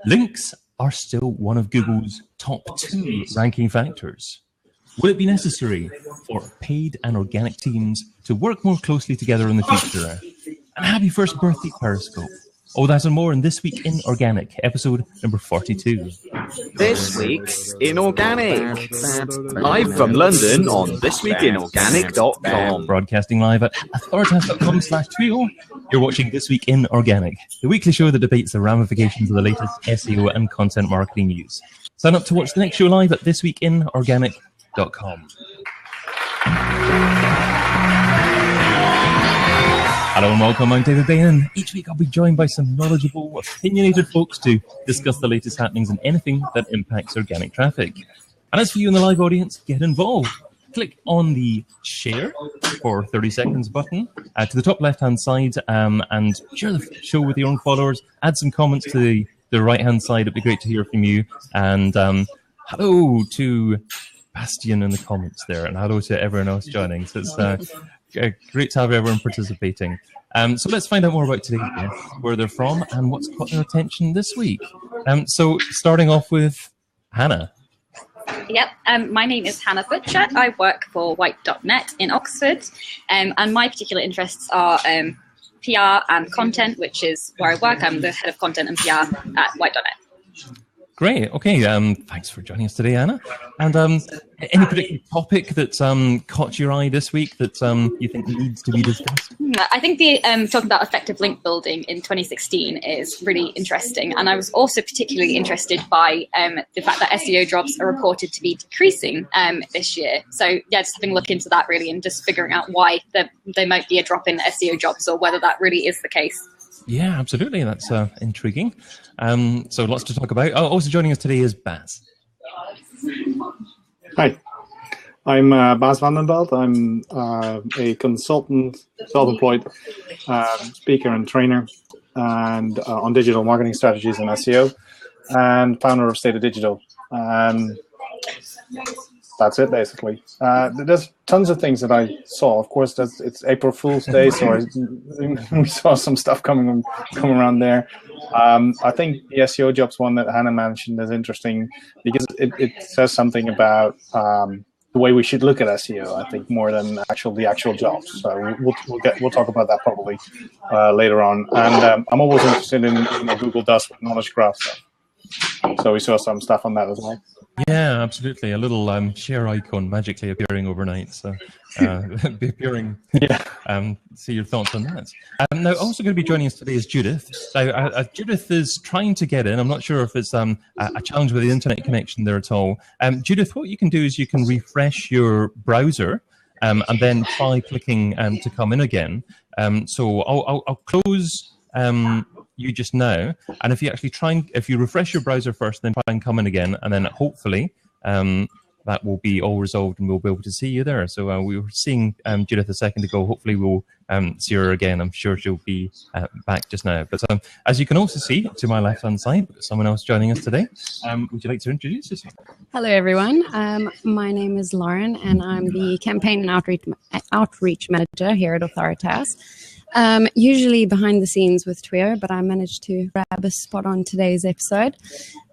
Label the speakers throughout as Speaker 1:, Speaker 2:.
Speaker 1: Links are still one of Google's top 2 ranking factors. Will it be necessary for paid and organic teams to work more closely together in the future? And happy first birthday, Periscope. All that and more in This Week in Organic, episode number 42.
Speaker 2: This Week in Organic. Live from London on thisweekinorganic.com.
Speaker 1: Broadcasting live at authoritas.com/TWiO. You're watching This Week in Organic, the weekly show that debates the ramifications of the latest SEO and content marketing news. Sign up to watch the next show live at thisweekinorganic.com. Hello and welcome, I'm David Bain, and each week I'll be joined by some knowledgeable, opinionated folks to discuss the latest happenings and anything that impacts organic traffic. And as for you in the live audience, get involved. Click on the share for 30 seconds button to the top left-hand side and share the show with your own followers. Add some comments to the right-hand side. It'd be great to hear from you. And hello to Bastian in the comments there, and hello to everyone else joining. So it's great to have everyone participating. So let's find out more about today's guests, where they're from, and what's caught their attention this week. So starting off with Hannah.
Speaker 3: Yep, my name is Hannah Butcher. I work for White.net in Oxford, and my particular interests are PR and content, which is where I work. I'm the head of content and PR at White.net.
Speaker 1: Great. Okay. Thanks for joining us today, Anna. And any particular topic that caught your eye this week that you think needs to be discussed?
Speaker 3: I think the talking about effective link building in 2016 is really interesting. And I was also particularly interested by the fact that SEO jobs are reported to be decreasing this year. So yeah, just having a look into that really and just figuring out why there might be a drop in SEO jobs or whether that really is the case.
Speaker 1: Yeah, absolutely. That's intriguing. So lots to talk about. Oh, also joining us today is Baz.
Speaker 4: Hi, I'm Baz Vandenbelt. I'm a consultant, self-employed speaker and trainer and on digital marketing strategies and SEO, and founder of State of Digital. That's it, basically. There's tons of things that I saw. Of course, it's April Fool's Day, so we saw some stuff coming around there. I think the SEO jobs one that Hannah mentioned is interesting because it says something about the way we should look at SEO. I think more than the actual jobs. So we'll talk about that probably later on. And I'm always interested in what Google does with knowledge graph stuff. So we saw some stuff on that as well.
Speaker 1: Yeah, absolutely. A little share icon magically appearing overnight. So appearing. Yeah. See your thoughts on that. Now, also going to be joining us today is Judith. Now, Judith is trying to get in. I'm not sure if it's a challenge with the internet connection there at all. Judith, what you can do is you can refresh your browser and then try clicking to come in again. So I'll close you just now, and if you actually if you refresh your browser first, then try and come in again, and then hopefully that will be all resolved and we'll be able to see you there. So we were seeing Judith a second ago. Hopefully we'll see her again. I'm sure she'll be back just now. But as you can also see to my left-hand side, someone else joining us today. Would you like to introduce yourself?
Speaker 5: Hello, everyone. My name is Lauren, and I'm the campaign and outreach manager here at Authoritas. Usually behind the scenes with TWiO, but I managed to grab a spot on today's episode.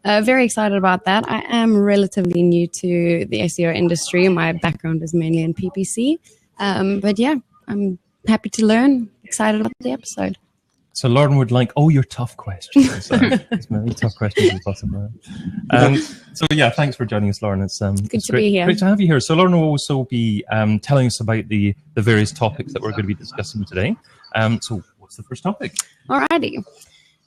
Speaker 5: Very excited about that. I am relatively new to the SEO industry. My background is mainly in PPC. But yeah, I'm happy to learn. Excited about the episode.
Speaker 1: So Lauren would like all your tough questions. As many tough questions as possible. So yeah, thanks for joining us, Lauren. It's
Speaker 5: good to be here.
Speaker 1: Great to have you here. So Lauren will also be telling us about the various topics that we're going to be discussing today. So what's the first topic?
Speaker 5: Alrighty.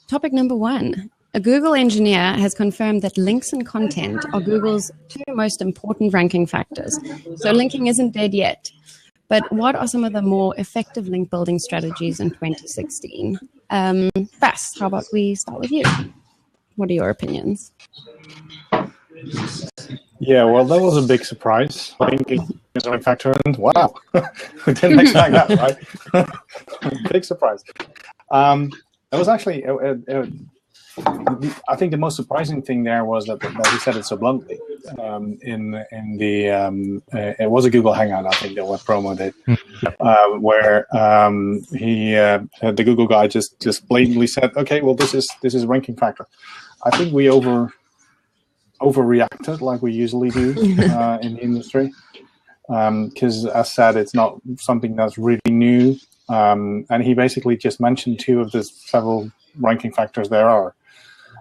Speaker 5: Topic number 1. A Google engineer has confirmed that links and content are Google's 2 most important ranking factors. So linking isn't dead yet. But what are some of the more effective link building strategies in 2016? Bas, how about we start with you? What are your opinions?
Speaker 4: Yeah, well, that was a big surprise. Linking is a factor, and wow, we didn't expect that, right? Big surprise. It was actually, I think the most surprising thing there was that he said it so bluntly. in the it was a Google Hangout, I think, that what promo did, where the Google guy just blatantly said, okay, well, this is ranking factor. I think we overreacted like we usually do in the industry, because as said, it's not something that's really new, and he basically just mentioned 2 of the several ranking factors there are.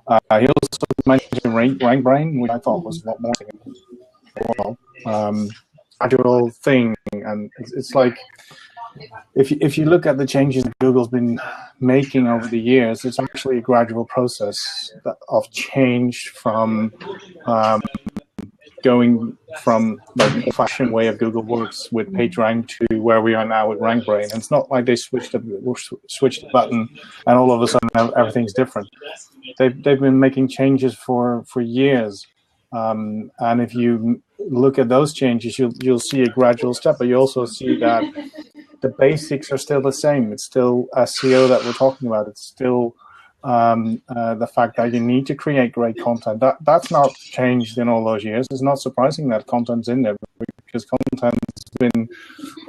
Speaker 4: He also mentioned rank brain, which I thought was a lot more gradual thing, and it's like if you look at the changes that Google's been making over the years, it's actually a gradual process of change from going from the old-fashioned way of Google works with PageRank to where we are now with RankBrain. And it's not like they switched the button and all of a sudden everything's different. They've been making changes for years, and if you look at those changes, you'll see a gradual step, but you also see that the basics are still the same. It's still SEO that we're talking about. It's still the fact that you need to create great content. That's not changed in all those years. It's not surprising that content's in there, because content's been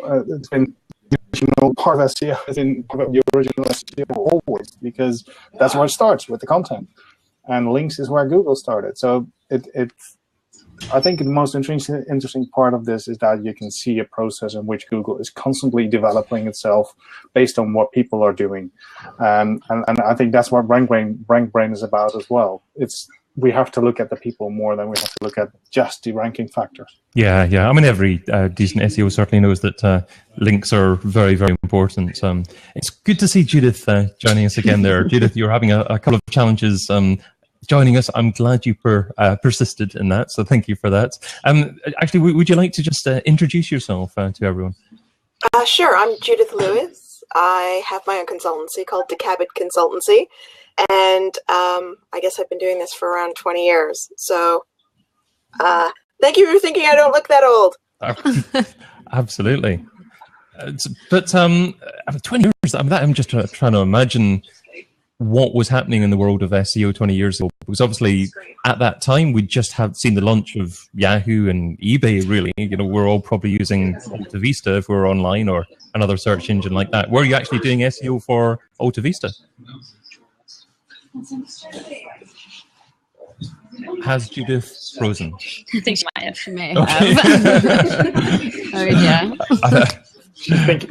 Speaker 4: it's been the original part of SEO. It's been part of the original SEO always, because that's where it starts, with the content, and links is where Google started. So I think the most interesting part of this is that you can see a process in which Google is constantly developing itself based on what people are doing, and I think that's what RankBrain is about as well. We have to look at the people more than we have to look at just the ranking factors. Yeah.
Speaker 1: I mean, every decent SEO certainly knows that links are very, very important. It's good to see Judith joining us again there. Judith, you're having a couple of challenges joining us. I'm glad you persisted in that, so thank you for that. Actually, would you like to just introduce yourself to everyone?
Speaker 6: Sure. I'm Judith Lewis. I have my own consultancy called Decabit Consultancy, and I guess I've been doing this for around 20 years. So thank you for thinking I don't look that old.
Speaker 1: Absolutely. But 20 years, I'm just trying to imagine what was happening in the world of SEO 20 years ago, because obviously at that time we just had seen the launch of Yahoo and eBay. Really, we're all probably using AltaVista if we're online, or another search engine like that. Were you actually doing SEO for AltaVista? Has Judith frozen?
Speaker 3: I think she might have.
Speaker 5: She may have. Oh yeah.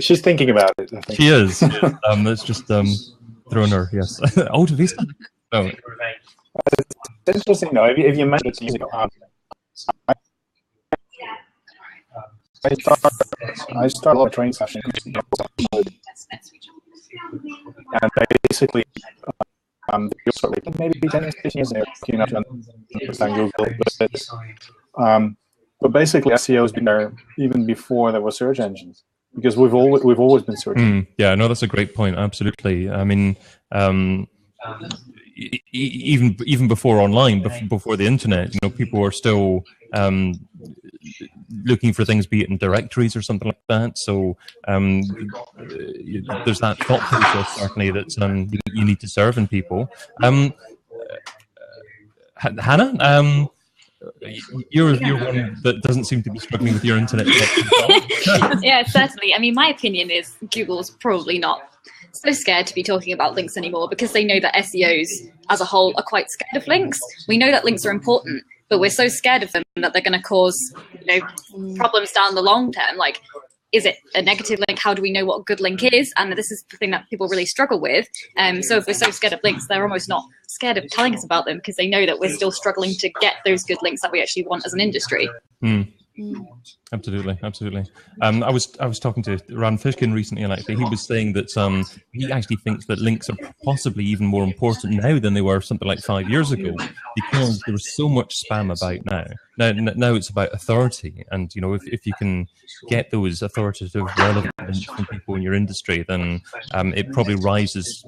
Speaker 4: She's thinking about it, I think.
Speaker 1: She is. It's just thrown her. Yes. AltaVista. Oh.
Speaker 4: It's interesting though. If you mentioned it years ago, I started a lot of training sessions, and basically, maybe 10 years ago, to understand Google, but basically SEO has been there even before there were search engines, because we've always been searching.
Speaker 1: Yeah, no, that's a great point. Absolutely. I mean, even before online, before the internet, people were still looking for things, be it in directories or something like that. So there's that thought process certainly that you need to serve in people. Hannah, you're one that doesn't seem to be struggling with your internet connection.
Speaker 3: Yeah, certainly. I mean, my opinion is Google's probably not so scared to be talking about links anymore, because they know that SEOs as a whole are quite scared of links. We know that links are important, but we're so scared of them that they're going to cause problems down the long term. Like, is it a negative link? How do we know what a good link is? And this is the thing that people really struggle with. So if we're so scared of links, they're almost not scared of telling us about them, because they know that we're still struggling to get those good links that we actually want as an industry.
Speaker 1: Absolutely. I was talking to Ran Fishkin recently, and actually he was saying that he actually thinks that links are possibly even more important now than they were something like 5 years ago, because there is so much spam about now. Now it's about authority, and if you can get those authoritative, relevant links from people in your industry, then it probably rises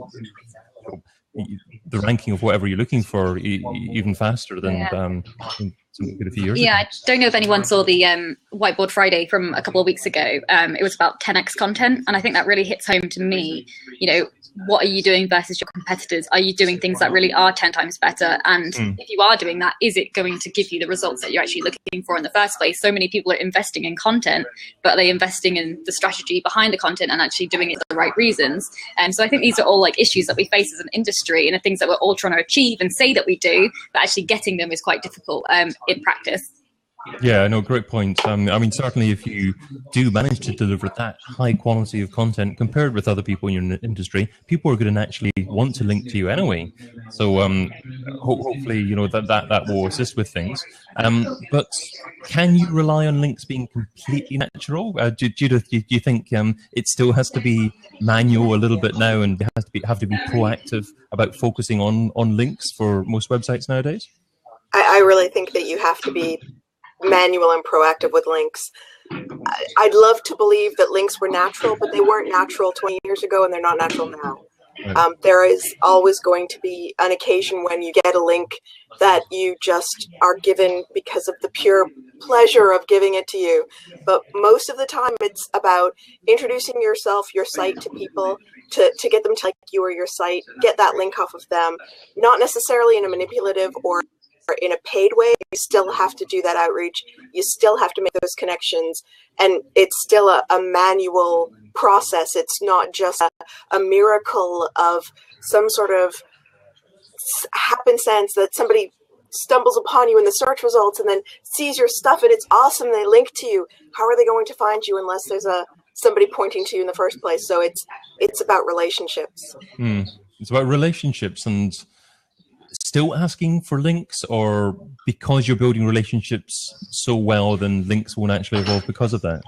Speaker 1: the ranking of whatever you're looking for even faster than something we did a few years
Speaker 3: Yeah,
Speaker 1: ago.
Speaker 3: I don't know if anyone saw the Whiteboard Friday from a couple of weeks ago. It was about 10x content, and I think that really hits home to me. You know, what are you doing versus your competitors? Are you doing things that really are 10 times better? And if you are doing that, is it going to give you the results that you're actually looking for in the first place? So many people are investing in content, but are they investing in the strategy behind the content and actually doing it for the right reasons? And so I think these are all like issues that we face as an industry, and the things that we're all trying to achieve and say that we do, but actually getting them is quite difficult in practice.
Speaker 1: Yeah, no, great point. I mean, certainly if you do manage to deliver that high quality of content compared with other people in your industry, people are going to naturally want to link to you anyway. So hopefully, you know, that will assist with things. But can you rely on links being completely natural? Judith, do you think it still has to be manual a little bit now, and have to be proactive about focusing on links for most websites nowadays?
Speaker 6: I really think that you have to be manual and proactive with links. I'd love to believe that links were natural, but they weren't natural 20 years ago, and they're not natural now. There is always going to be an occasion when you get a link that you just are given because of the pure pleasure of giving it to you. But most of the time, it's about introducing yourself, your site to people, to get them to like you or your site, get that link off of them, not necessarily in a manipulative or in a paid way. You still have to do that outreach. You still have to make those connections, and it's still a manual process. It's not just a miracle of some sort of happenstance that somebody stumbles upon you in the search results and then sees your stuff and it's awesome and they link to you. How are they going to find you unless there's somebody pointing to you in the first place? So it's about relationships.
Speaker 1: It's about relationships, and still asking for links, or because you're building relationships so well, then links won't actually evolve because of that?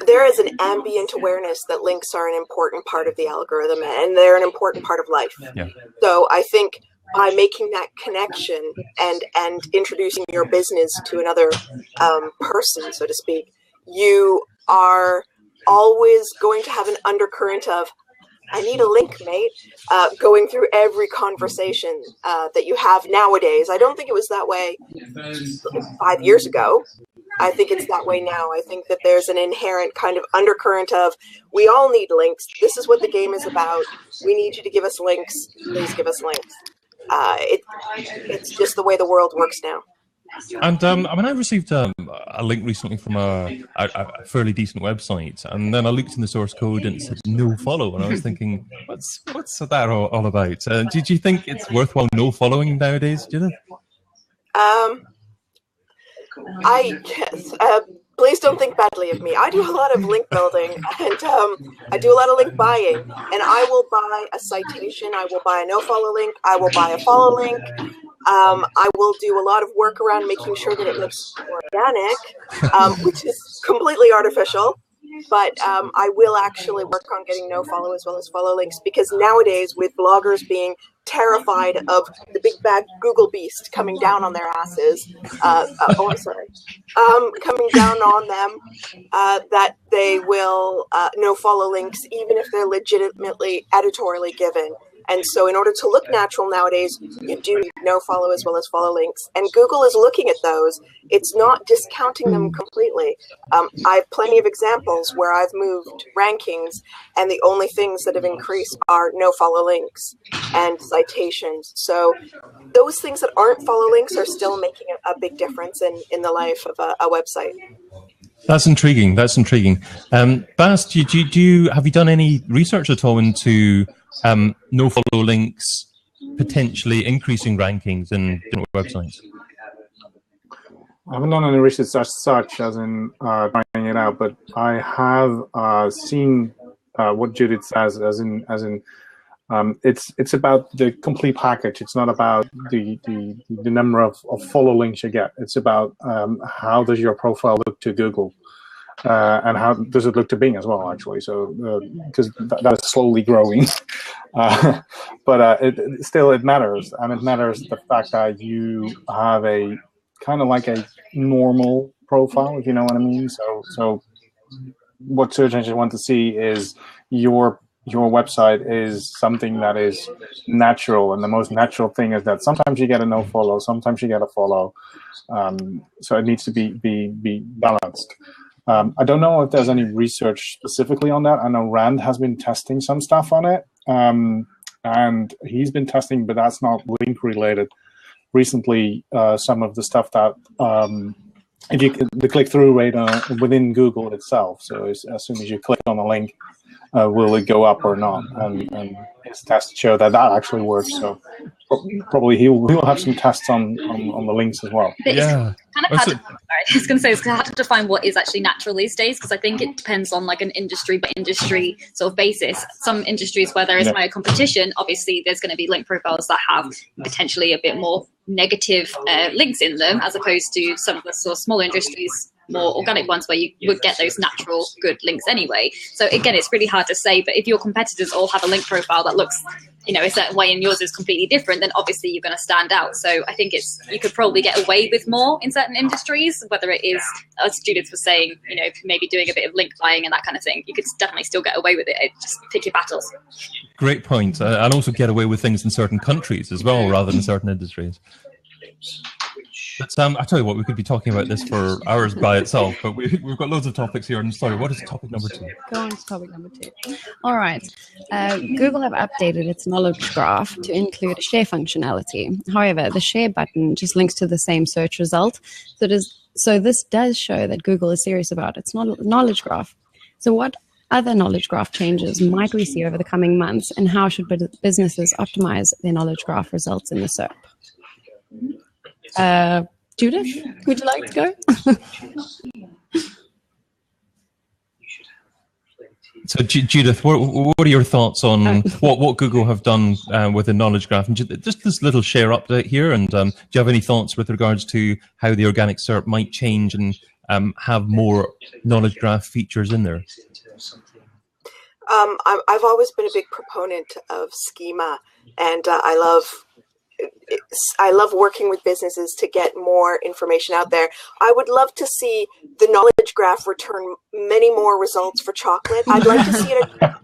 Speaker 6: There is an ambient awareness that links are an important part of the algorithm, and they're an important part of life.
Speaker 1: Yeah.
Speaker 6: So I think by making that connection and introducing your business to another person, so to speak, you are always going to have an undercurrent of, I need a link, mate, going through every conversation that you have nowadays. I don't think it was that way 5 years ago. I think it's that way now. I think that there's an inherent kind of undercurrent of, we all need links. This is what the game is about. We need you to give us links. Please give us links. It's just the way the world works now.
Speaker 1: And I mean, I received a link recently from a fairly decent website, and then I looked in the source code and it said Nofollow, and I was thinking, what's that all about? Did you think it's worthwhile no-following nowadays, Judith?
Speaker 6: Please don't think badly of me. I do a lot of link building, and I do a lot of link buying, and I will buy a citation, I will buy a no-follow link, I will buy a follow link. I will do a lot of work around making sure that it looks organic, which is completely artificial. But I will actually work on getting no-follow as well as follow links, because nowadays, with bloggers being terrified of the big bad Google beast coming down on their asses, coming down on them, that they will no-follow links, even if they're legitimately editorially given. And so in order to look natural nowadays, you do need no-follow as well as follow links. And Google is looking at those. It's not discounting them completely. I have plenty of examples where I've moved rankings, and the only things that have increased are no-follow links and citations. So those things that aren't follow links are still making a big difference in the life of a website.
Speaker 1: That's intriguing. That's intriguing. Bas, have you done any research at all into no-follow links potentially increasing rankings in different websites?
Speaker 4: I haven't done any research as such, as in trying it out, but I have seen what Judith says, as in it's about the complete package. It's not about the number of follow links you get. It's about how does your profile look to Google, and how does it look to Bing as well, actually. So because that is slowly growing, but it matters, and it matters the fact that you have a kind of like a normal profile, if you know what I mean. So what search engines want to see is your your website is something that is natural, and the most natural thing is that sometimes you get a no follow, sometimes you get a follow. So it needs to be balanced. I don't know if there's any research specifically on that. I know Rand has been testing some stuff on it, and he's been testing, but that's not link related. Recently, some of the stuff that if you the click-through rate within Google itself. So as soon as you click on the link, will it go up or not? And his tests show that actually works. So probably he'll have some tests on the links as well.
Speaker 3: Yeah. Kind of sorry, I was going to say, it's hard to define what is actually natural these days, because I think it depends on like an industry by industry sort of basis. Some industries where there is higher competition, obviously there's going to be link profiles that have potentially a bit more negative links in them, as opposed to some of the sort of smaller industries, more organic ones where you would get those natural good links anyway. So again, it's really hard to say, but if your competitors all have a link profile that looks, a certain way and yours is completely different, then obviously you're going to stand out. So I think you could probably get away with more in certain industries, whether it is, as Judith was saying, maybe doing a bit of link buying and that kind of thing. You could definitely still get away with it. Just pick your battles.
Speaker 1: Great point. And also get away with things in certain countries as well, rather than certain industries. But I tell you what, we could be talking about this for hours by itself, but we've got loads of topics here. And sorry, what is topic number 2?
Speaker 5: Go on to topic number 2. All right. Google have updated its knowledge graph to include a share functionality. However, the share button just links to the same search result. So this does show that Google is serious about its knowledge graph. So what other knowledge graph changes might we see over the coming months, and how should businesses optimize their knowledge graph results in the SERP? Judith, would you like to go?
Speaker 1: So Judith, what are your thoughts on what Google have done with the knowledge graph? And just this little share update here, and do you have any thoughts with regards to how the organic SERP might change and have more knowledge graph features in there?
Speaker 6: I've always been a big proponent of Schema, and I love working with businesses to get more information out there. I would love to see the knowledge graph return many more results for chocolate. I'd like to see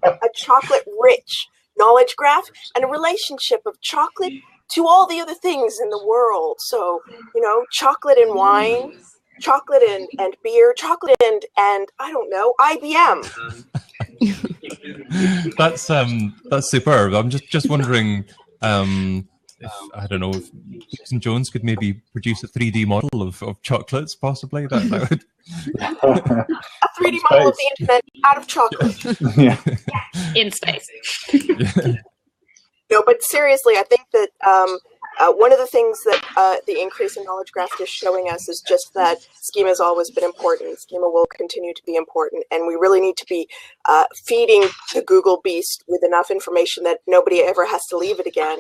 Speaker 6: a chocolate-rich knowledge graph and a relationship of chocolate to all the other things in the world. So, chocolate and wine, chocolate and beer, chocolate and I don't know, IBM.
Speaker 1: That's superb. I'm just wondering. I don't know if Gibson Jones could maybe produce a 3D model of chocolates, possibly. That would
Speaker 6: a 3D model of the internet out of chocolate.
Speaker 4: Yeah.
Speaker 3: In space.
Speaker 6: No, but seriously, I think that one of the things that the increase in knowledge graph is showing us is just that Schema has always been important. Schema will continue to be important, and we really need to be feeding the Google beast with enough information that nobody ever has to leave it again,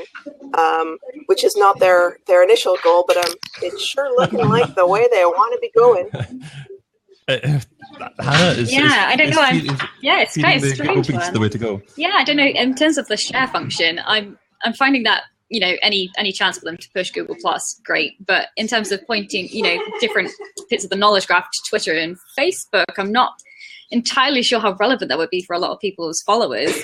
Speaker 6: which is not their initial goal, but it's sure looking like the way they want to be going.
Speaker 1: Hannah,
Speaker 3: I don't know. It's kind of strange.
Speaker 1: The way to go.
Speaker 3: Yeah, I don't know. In terms of the share function, I'm finding that any chance for them to push Google Plus, great. But in terms of pointing, different bits of the knowledge graph to Twitter and Facebook, I'm not entirely sure how relevant that would be for a lot of people's followers.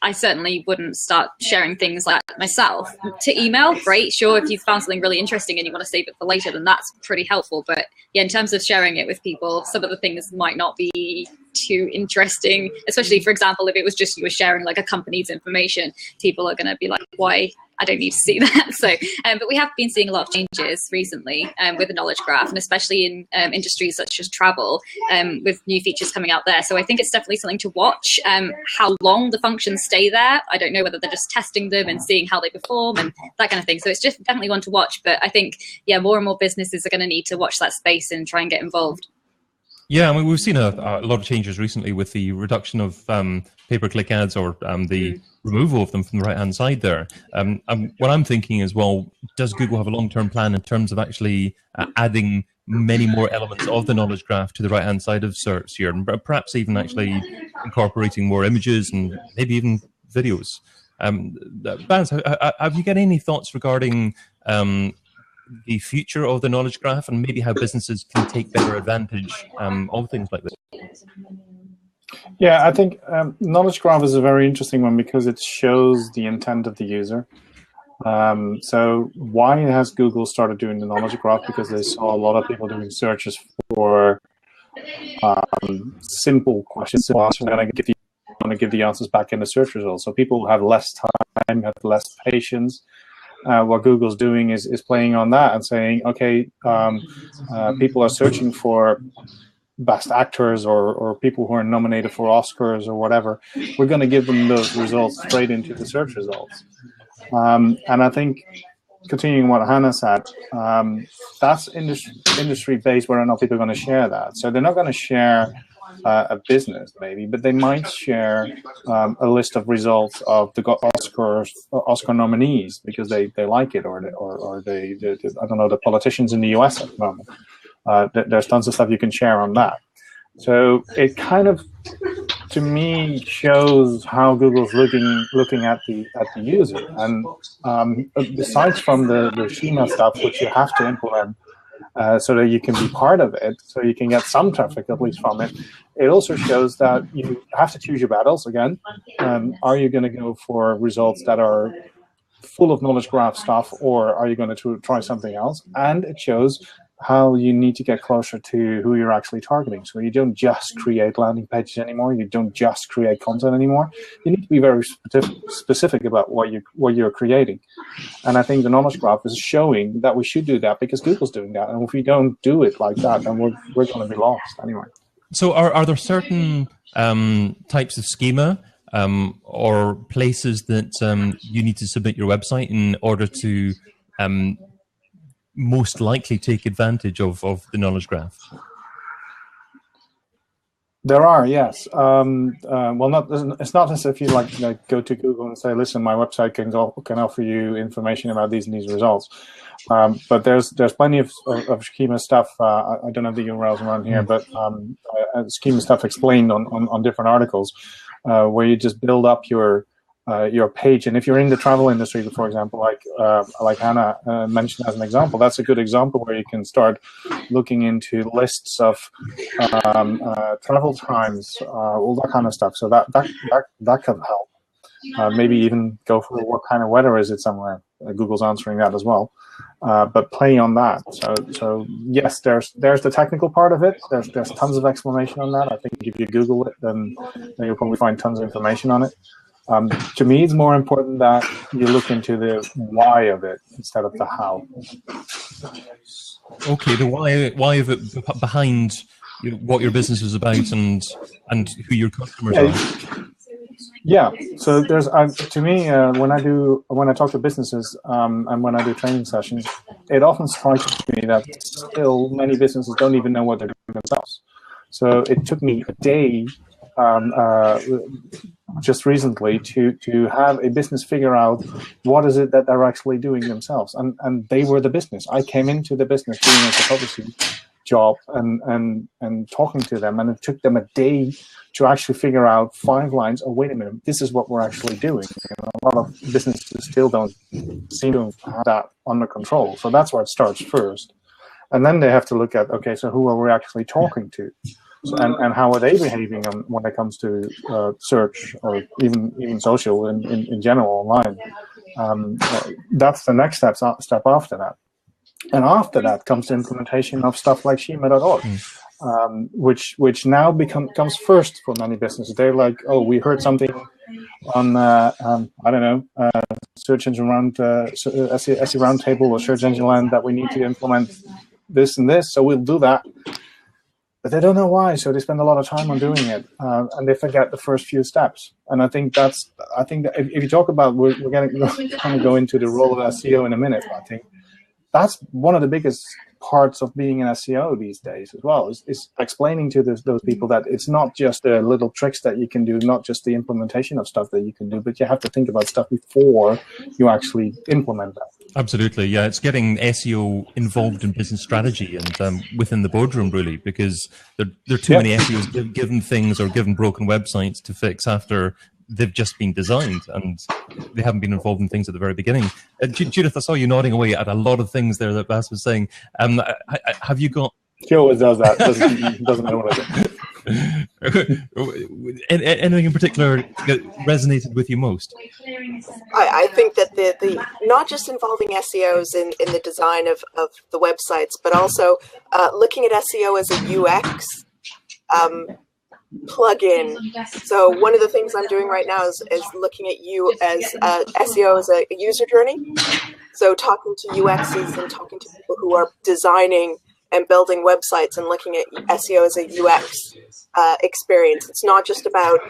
Speaker 3: I certainly wouldn't start sharing things like that myself. To email, great, sure. If you found something really interesting and you want to save it for later, then that's pretty helpful. But yeah, in terms of sharing it with people, some of the things might not be too interesting, especially, for example, if it was just you were sharing like a company's information, people are going to be like, why? I don't need to see that. So, but we have been seeing a lot of changes recently with the knowledge graph, and especially in industries such as travel, with new features coming out there. So I think it's definitely something to watch. How long the functions stay there, I don't know, whether they're just testing them and seeing how they perform and that kind of thing. So it's just definitely one to watch. But I think, more and more businesses are going to need to watch that space and try and get involved.
Speaker 1: Yeah, I mean, we've seen a lot of changes recently with the reduction of pay-per-click ads, or the removal of them from the right-hand side there. What I'm thinking is, well, does Google have a long-term plan in terms of actually adding many more elements of the knowledge graph to the right-hand side of search here, and perhaps even actually incorporating more images and maybe even videos? Baz, have you got any thoughts regarding the future of the knowledge graph and maybe how businesses can take better advantage of things like this?
Speaker 4: Yeah, I think knowledge graph is a very interesting one because it shows the intent of the user. So why has Google started doing the knowledge graph? Because they saw a lot of people doing searches for simple questions. So we're going to give the answers back in the search results. So people have less time, have less patience. What Google's doing is playing on that and saying, okay, people are searching for best actors or people who are nominated for Oscars or whatever. We're going to give them those results straight into the search results. And I think, continuing what Hannah said, that's industry-based whether or not people are going to share that. So they're not going to share a business, maybe, but they might share a list of results of the Oscar nominees because they like it, or they I don't know, the politicians in the US at the moment. There's tons of stuff you can share on that. So it kind of, to me, shows how Google's looking at the user. And besides from the Schema stuff, which you have to implement so that you can be part of it, so you can get some traffic at least from it, it also shows that you have to choose your battles again. Are you going to go for results that are full of knowledge graph stuff, or are you going to try something else? And it shows how you need to get closer to who you're actually targeting. So you don't just create landing pages anymore. You don't just create content anymore. You need to be very specific about what you're creating. And I think the knowledge graph is showing that we should do that because Google's doing that. And if we don't do it like that, then we're going to be lost anyway.
Speaker 1: So are there certain types of schema or places that you need to submit your website in order to most likely take advantage of the knowledge graph?
Speaker 4: There are, yes. Well, it's not as if you like go to Google and say, listen, my website can offer you information about these and these results. But there's plenty of schema stuff. I don't have the URLs around here, but schema stuff explained on different articles where you just build up your page. And if you're in the travel industry, for example, like Hannah mentioned as an example, that's a good example where you can start looking into lists of travel times, all that kind of stuff. So that can help. Maybe even go for what kind of weather is it somewhere. Google's answering that as well. But play on that. So yes, there's the technical part of it. There's tons of explanation on that. I think if you Google it, then you'll probably find tons of information on it. To me, it's more important that you look into the why of it instead of the how.
Speaker 1: Okay, the why of it behind what your business is about and who your customers are.
Speaker 4: Yeah, so there's to me when I talk to businesses and when I do training sessions, it often strikes me that still many businesses don't even know what they're doing themselves. So it took me a day just recently to have a business figure out what is it that they're actually doing themselves, and they were the business. I came into the business doing a photography job and talking to them, and it took them a day to actually figure out 5 lines. Oh, wait a minute, this is what we're actually doing. A lot of businesses still don't seem to have that under control. So that's where it starts first, and then they have to look at, okay, so who are we actually talking to? And how are they behaving when it comes to search or even social in general online? That's the next step after that. And after that comes the implementation of stuff like Schema.org, which now comes first for many businesses. They're like, oh, we heard something on I don't know, Search Engine SE Roundtable or Search Engine Land that we need to implement this and this, so we'll do that. But they don't know why, so they spend a lot of time on doing it, and they forget the first few steps. And I think that if you talk about, we're going to go into the role of SEO in a minute. I think that's one of the biggest parts of being an SEO these days as well, is explaining to those people that it's not just the little tricks that you can do, not just the implementation of stuff that you can do, but you have to think about stuff before you actually implement that.
Speaker 1: Absolutely, yeah. It's getting SEO involved in business strategy and within the boardroom, really, because there are too many SEOs given things or given broken websites to fix after they've just been designed and they haven't been involved in things at the very beginning. Judith, I saw you nodding away at a lot of things there that Bas was saying. Have you got...
Speaker 4: She always does that. Doesn't matter what I do.
Speaker 1: Anything in particular that resonated with you most?
Speaker 6: I think that the not just involving SEOs in the design of the websites, but also looking at SEO as a UX plug-in. So one of the things I'm doing right now is looking at you as SEO as a user journey. So talking to UXs and talking to people who are designing and building websites and looking at SEO as a UX experience. It's not just about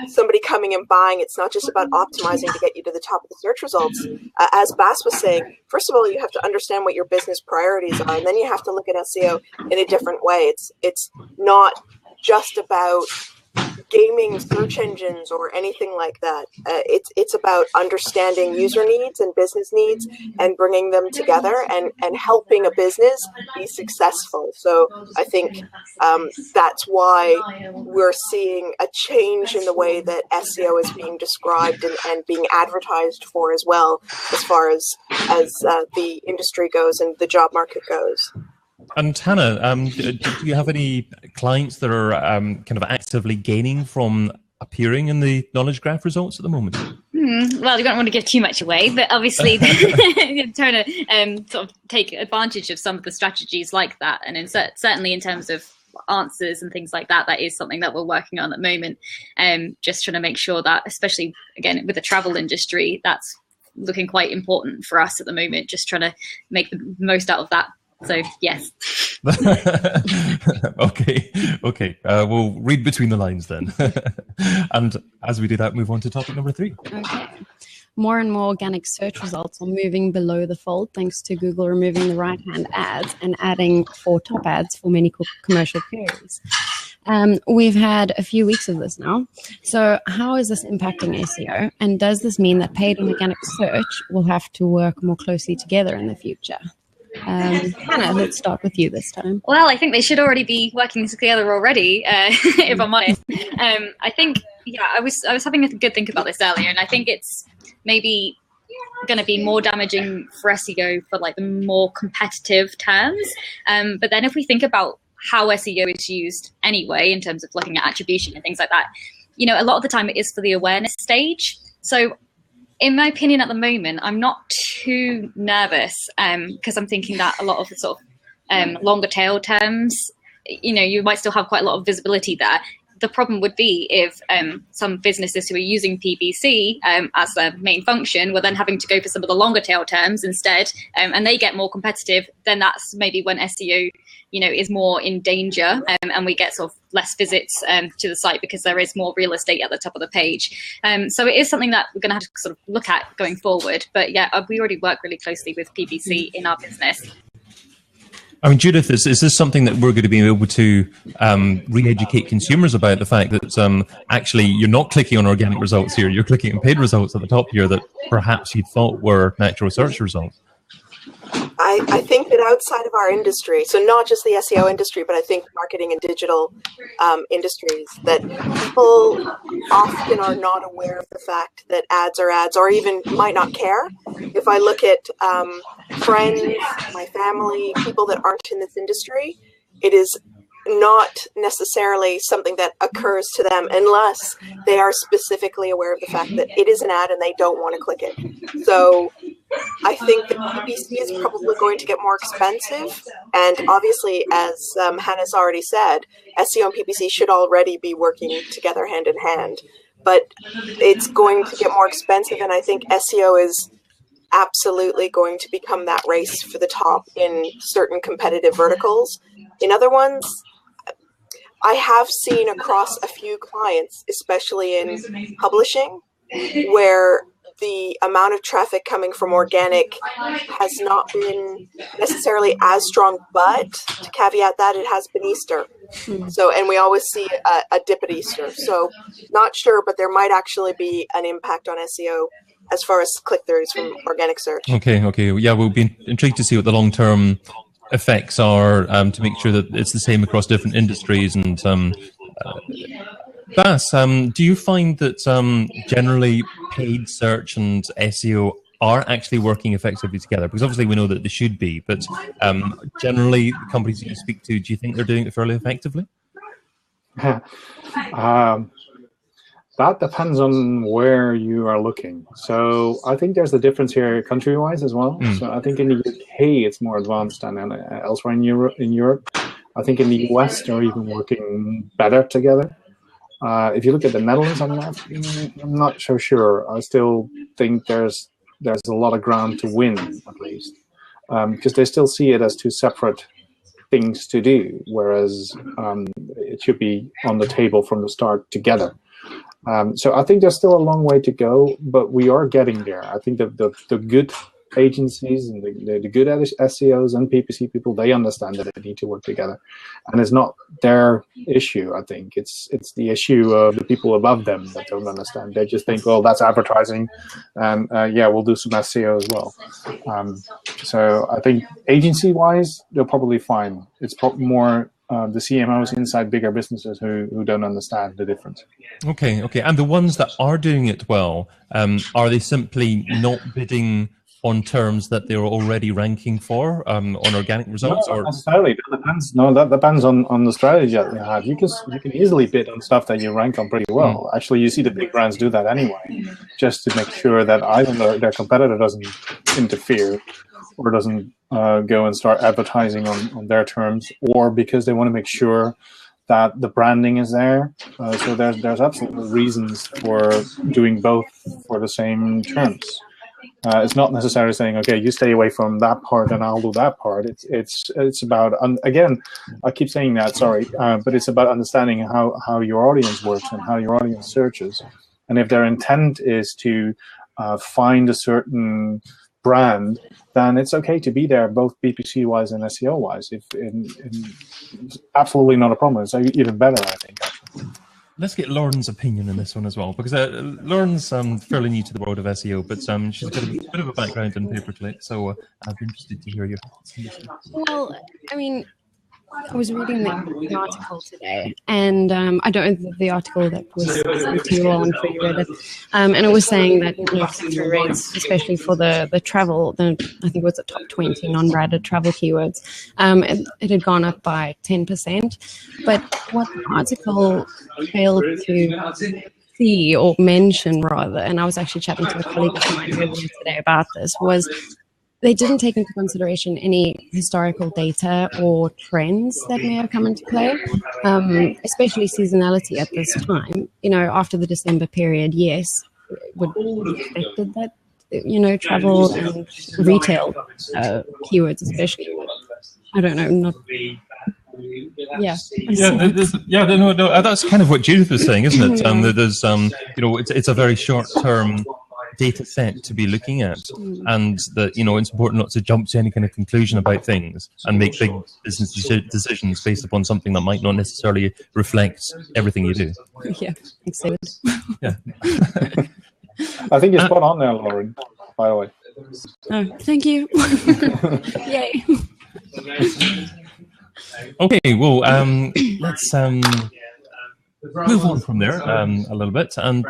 Speaker 6: somebody coming and buying. It's not just about optimizing to get you to the top of the search results. As Bas was saying, first of all, you have to understand what your business priorities are, and then you have to look at SEO in a different way. It's not just about gaming search engines or anything like that. It's about understanding user needs and business needs and bringing them together and helping a business be successful. So I think that's why we're seeing a change in the way that SEO is being described and being advertised for as well, as far as the industry goes and the job market goes.
Speaker 1: And Hannah, do you have any clients that are kind of actively gaining from appearing in the knowledge graph results at the moment?
Speaker 3: Well, you don't want to give too much away, but obviously you're trying to sort of take advantage of some of the strategies like that. And certainly in terms of answers and things like that, that is something that we're working on at the moment. Just trying to make sure that, especially, again, with the travel industry, that's looking quite important for us at the moment, just trying to make the most out of that. So, yes.
Speaker 1: Okay. We'll read between the lines then. And as we do that, move on to topic number 3.
Speaker 5: Okay. More and more organic search results are moving below the fold thanks to Google removing the right-hand ads and adding 4 top ads for many commercial queries. We've had a few weeks of this now. So how is this impacting SEO? And does this mean that paid and organic search will have to work more closely together in the future? Hannah, let's start with you this time.
Speaker 3: Well, I think they should already be working together already, if I'm honest. I think, I was having a good think about this earlier, and I think it's maybe going to be more damaging for SEO for like the more competitive terms. But then if we think about how SEO is used anyway, in terms of looking at attribution and things like that, a lot of the time it is for the awareness stage. So in my opinion, at the moment, I'm not too nervous because I'm thinking that a lot of the sort of longer tail terms, you might still have quite a lot of visibility there. The problem would be if some businesses who are using PPC as their main function were then having to go for some of the longer tail terms instead, and they get more competitive, then that's maybe when SEO, is more in danger, and we get sort of less visits to the site because there is more real estate at the top of the page. So it is something that we're going to have to sort of look at going forward. But yeah, we already work really closely with PPC in our business.
Speaker 1: I mean, Judith, is this something that we're going to be able to re-educate consumers about, the fact that actually you're not clicking on organic results here, you're clicking on paid results at the top here that perhaps you thought were natural search results?
Speaker 6: I think that outside of our industry, so not just the SEO industry, but I think marketing and digital industries, that people often are not aware of the fact that ads are ads, or even might not care. If I look at friends, my family, people that aren't in this industry, it is not necessarily something that occurs to them unless they are specifically aware of the fact that it is an ad and they don't want to click it. So I think that PPC is probably going to get more expensive, and obviously, as Hannah's already said, SEO and PPC should already be working together hand in hand, but it's going to get more expensive, and I think SEO is absolutely going to become that race for the top in certain competitive verticals. In other ones, I have seen across a few clients, especially in publishing, where the amount of traffic coming from organic has not been necessarily as strong, but to caveat that, it has been Easter. So, and we always see a dip at Easter. So not sure, but there might actually be an impact on SEO as far as click-throughs from organic search. Okay.
Speaker 1: Yeah, we'll be intrigued to see what the long-term effects are to make sure that it's the same across different industries. And Bas, do you find that generally paid search and SEO are actually working effectively together? Because obviously we know that they should be, but generally the companies that you speak to, do you think they're doing it fairly effectively?
Speaker 4: That depends on where you are looking. So I think there's a difference here country-wise as well. So I think in the UK it's more advanced than elsewhere in Europe. I think in the US they're even working better together. If you look at the Netherlands, I'm not so sure. I still think there's a lot of ground to win, at least, because they still see it as two separate things to do, whereas it should be on the table from the start together. So I think there's still a long way to go, but we are getting there. I think that the good agencies and the good SEOs and PPC people, they understand that they need to work together, and it's not their issue. I think it's the issue of the people above them that don't understand. They just think, well, that's advertising, and yeah, we'll do some SEO as well. So I think agency-wise, they're probably fine. It's more the CMOs inside bigger businesses who don't understand the difference.
Speaker 1: Okay. And the ones that are doing it well, are they simply not bidding on terms that they're already ranking for on organic results?
Speaker 4: No, not necessarily. That depends. No, that depends on the strategy that you have. You can easily bid on stuff that you rank on pretty well. Actually, you see the big brands do that anyway, just to make sure that either their competitor doesn't interfere or doesn't go and start advertising on their terms, or because they want to make sure that the branding is there. So there's absolutely reasons for doing both for the same terms. It's not necessarily saying, okay, you stay away from that part and I'll do that part. It's about, again, I keep saying that, sorry, but it's about understanding how your audience works and how your audience searches. And if their intent is to find a certain brand, then it's okay to be there, both PPC-wise and SEO-wise. Absolutely not a problem. It's even better, I think.
Speaker 1: Let's get Lauren's opinion on this one as well, because Lauren's fairly new to the world of SEO, but she's got a bit of a background in pay-per-click, so I'd be interested to hear your thoughts.
Speaker 5: Well, I mean, I was reading the article today, and I don't know the article that was sent to you all, I'm sure you read it, and it was saying that click-through rates, especially for the travel, I think it was the top 20 non-branded travel keywords, it had gone up by 10%. But what the article failed to see or mention, rather, and I was actually chatting to a colleague of mine earlier today about this, was they didn't take into consideration any historical data or trends that may have come into play, especially seasonality at this time. After the December period, yes, would be expected that, travel and retail keywords especially. I don't know, not... Yeah.
Speaker 1: No, that's kind of what Judith was saying, isn't it? There's, it's a very short-term data set to be looking at, and that it's important not to jump to any kind of conclusion about things and make big business decisions based upon something that might not necessarily reflect everything you do.
Speaker 5: Yeah, exactly.
Speaker 1: Yeah.
Speaker 4: I think you're spot on there, Lauren, by the way.
Speaker 5: Oh, thank you. Yay.
Speaker 1: Okay, well, let's move on from there a little bit, and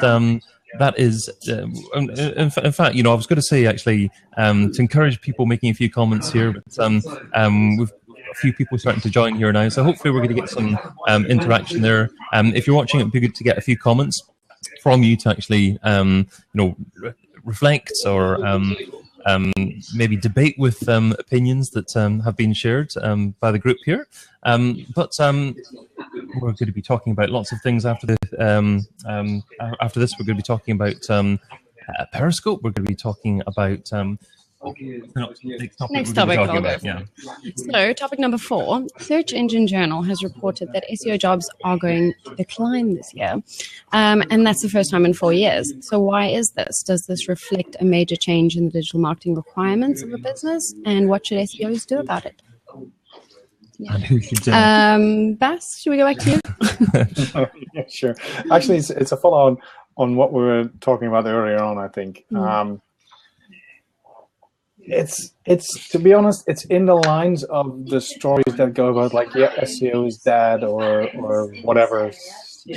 Speaker 1: that is, in fact, I was going to say, actually, to encourage people making a few comments here, but we've a few people starting to join here now, so hopefully we're going to get some interaction there. If you're watching, it'd be good to get a few comments from you to actually, reflect or maybe debate with opinions that have been shared by the group here. But we're going to be talking about lots of things after this. After this, we're going to be talking about Periscope. We're going to be talking about
Speaker 5: next topic. Yeah. So, topic number 4: Search Engine Journal has reported that SEO jobs are going to decline this year, and that's the first time in 4 years. So, why is this? Does this reflect a major change in the digital marketing requirements of a business, and what should SEOs do about it? Yeah. Bas, should we go back to you?
Speaker 4: Yeah, sure. Actually, it's a follow on what we were talking about earlier on, I think. It's to be honest, it's in the lines of the stories that go about like, yeah, SEO is dead or whatever,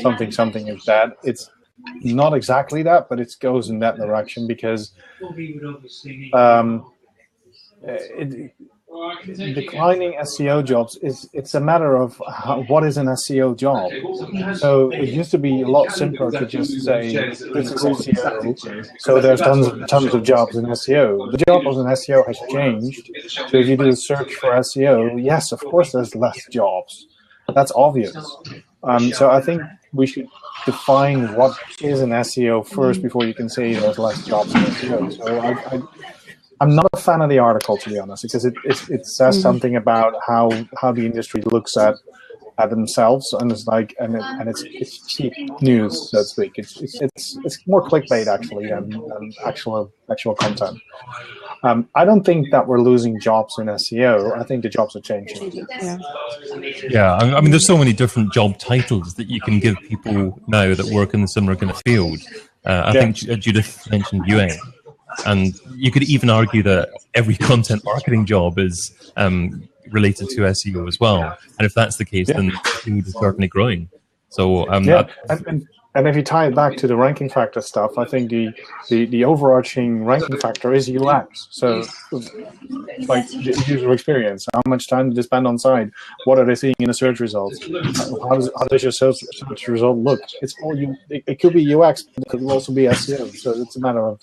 Speaker 4: something is dead. It's not exactly that, but it goes in that direction because declining SEO jobs it's a matter of what is an SEO job. So it used to be a lot simpler to just say this is SEO, so there's tons of jobs in SEO. The job as an SEO has changed. So if you do a search for SEO, yes, of course there's less jobs. That's obvious. So I think we should define what is an SEO first before you can say there's less jobs in SEO. So I'm not a fan of the article, to be honest, because it says something about how the industry looks at themselves, and it's like and it's cheap news, so to speak. It's more clickbait actually than actual content. I don't think that we're losing jobs in SEO. I think the jobs are changing.
Speaker 1: Yeah, I mean, there's so many different job titles that you can give people now that work in the similar kind of field. I think Judith mentioned UX. And you could even argue that every content marketing job is related to SEO as well. And if that's the case, then the field is certainly growing. So
Speaker 4: and if you tie it back to the ranking factor stuff, I think the overarching ranking factor is UX. So like the user experience. How much time do they spend on site? What are they seeing in the search results? How does your search result look? It's all it could be UX, but it could also be SEO. So it's a matter of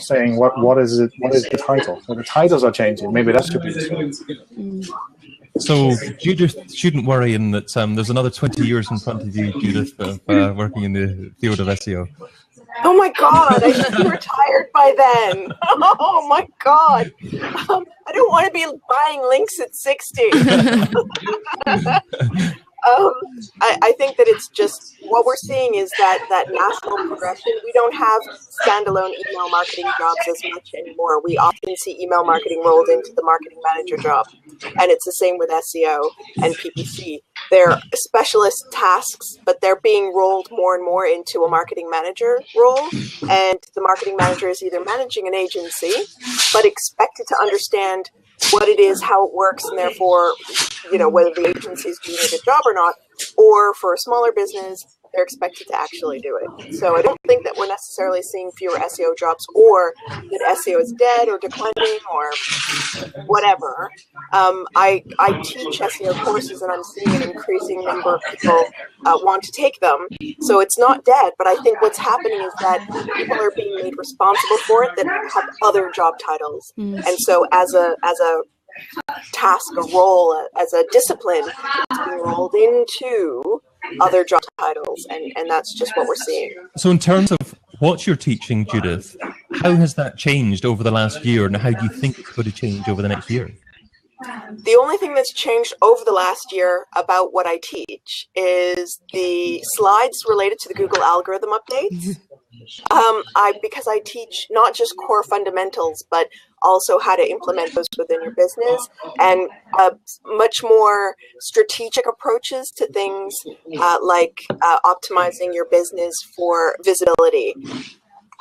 Speaker 4: saying what is the title. So the titles are changing. Maybe that should be the same.
Speaker 1: So Judith shouldn't worry in that there's another 20 years in front of you, Judith, of working in the field of SEO.
Speaker 6: Oh my God, I should be retired by then. Oh my God. I don't want to be buying links at 60. I think that it's just what we're seeing is that national progression. We don't have standalone email marketing jobs as much anymore. We often see email marketing rolled into the marketing manager job, and it's the same with SEO and PPC. They're specialist tasks, but they're being rolled more and more into a marketing manager role, and the marketing manager is either managing an agency, but expected to understand what it is, how it works, and therefore, whether the agency is doing a good job or not, or for a smaller business, they're expected to actually do it. So I don't think that we're necessarily seeing fewer SEO jobs, or that SEO is dead or declining or whatever. I teach SEO courses, and I'm seeing an increasing number of people want to take them. So it's not dead, but I think what's happening is that people are being made responsible for it that have other job titles. And so as a task, a role, as a discipline, it's being rolled into other job titles, and that's just what we're seeing.
Speaker 1: So in terms of what you're teaching, Judith, how has that changed over the last year, and how do you think it's going to change over the next year?
Speaker 6: The only thing that's changed over the last year about what I teach is the slides related to the Google algorithm updates. Because I teach not just core fundamentals, but also how to implement those within your business, and much more strategic approaches to things like optimizing your business for visibility.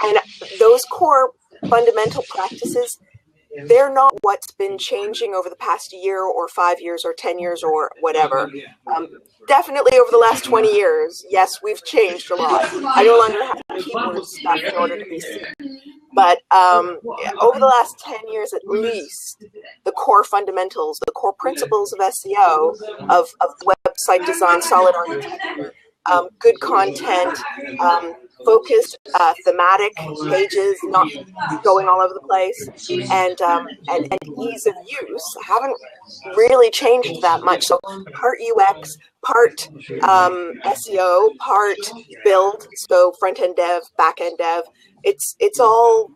Speaker 6: And those core fundamental practices, they're not what's been changing over the past year or 5 years or 10 years or whatever. Definitely over the last 20 years, yes, we've changed a lot. I no longer have keyboard stuff in order to be seen. But over the last 10 years at least, the core fundamentals, the core principles of SEO, of website design, solid architecture, good content, focused thematic pages, not going all over the place, and ease of use haven't really changed that much. So part UX, part SEO, part build, so front end dev, back end dev. It's all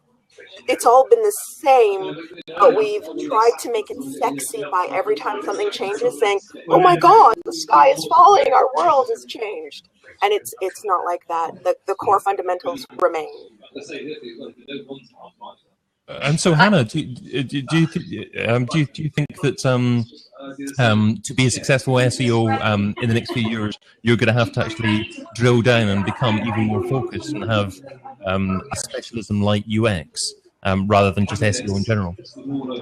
Speaker 6: been the same, but we've tried to make it sexy by every time something changes saying, "Oh my God, the sky is falling, our world has changed." And it's not like that. The core fundamentals remain.
Speaker 1: And so, Hannah, do you think that to be a successful SEO in the next few years, you're going to have to actually drill down and become even more focused and have a specialism like UX? rather than just SEO in general?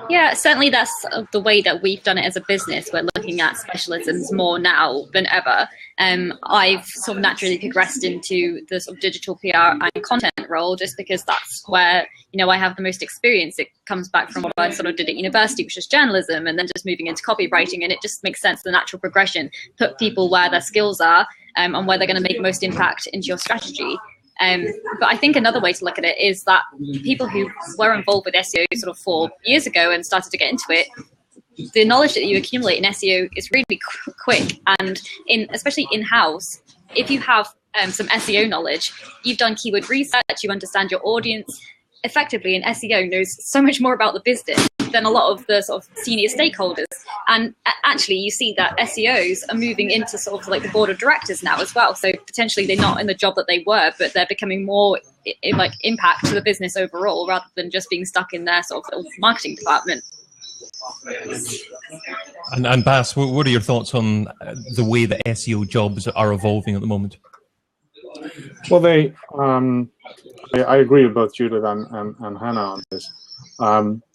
Speaker 3: Yeah, certainly that's the way that we've done it as a business. We're looking at specialisms more now than ever. I've sort of naturally progressed into the sort of digital PR and content role just because that's where, you know, I have the most experience. It comes back from what I sort of did at university, which was journalism, and then just moving into copywriting. And it just makes sense, the natural progression, put people where their skills are and where they're going to make most impact into your strategy. But I think another way to look at it is that people who were involved with SEO sort of 4 years ago and started to get into it, the knowledge that you accumulate in SEO is really quick. And especially in-house, if you have some SEO knowledge, you've done keyword research, you understand your audience. Effectively, an SEO knows so much more about the business than a lot of the sort of senior stakeholders. And actually, you see that SEOs are moving into sort of like the board of directors now as well. So potentially they're not in the job that they were, but they're becoming more like impact to the business overall, rather than just being stuck in their sort of marketing department.
Speaker 1: And Bas, what are your thoughts on the way that SEO jobs are evolving at the moment?
Speaker 4: Well, I agree with both Judith and Hannah on this.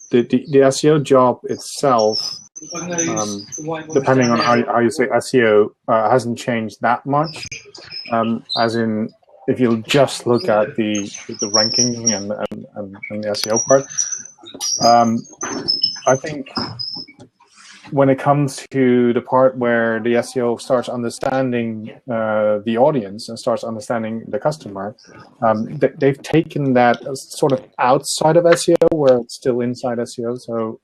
Speaker 4: The SEO job itself, depending on how you say SEO, hasn't changed that much. As in, if you just look at the ranking and the SEO part, I think when it comes to the part where the SEO starts understanding the audience and starts understanding the customer, they've taken that sort of outside of SEO, where it's still inside SEO. So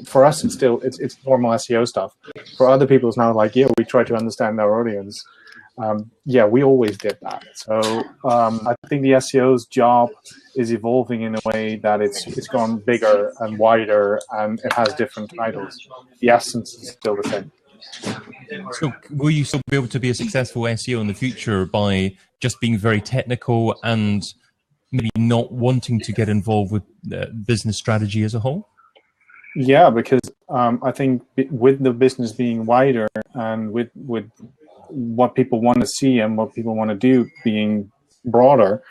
Speaker 4: for us, it's normal SEO stuff. For other people, it's now like, yeah, we try to understand our audience. Yeah, we always did that. So I think the SEO's job is evolving in a way that it's gone bigger and wider, and it has different titles. The essence is still the same.
Speaker 1: So will you still be able to be a successful SEO in the future by just being very technical and maybe not wanting to get involved with business strategy as a whole?
Speaker 4: Yeah, because I think with the business being wider and with what people want to see and what people want to do being broader,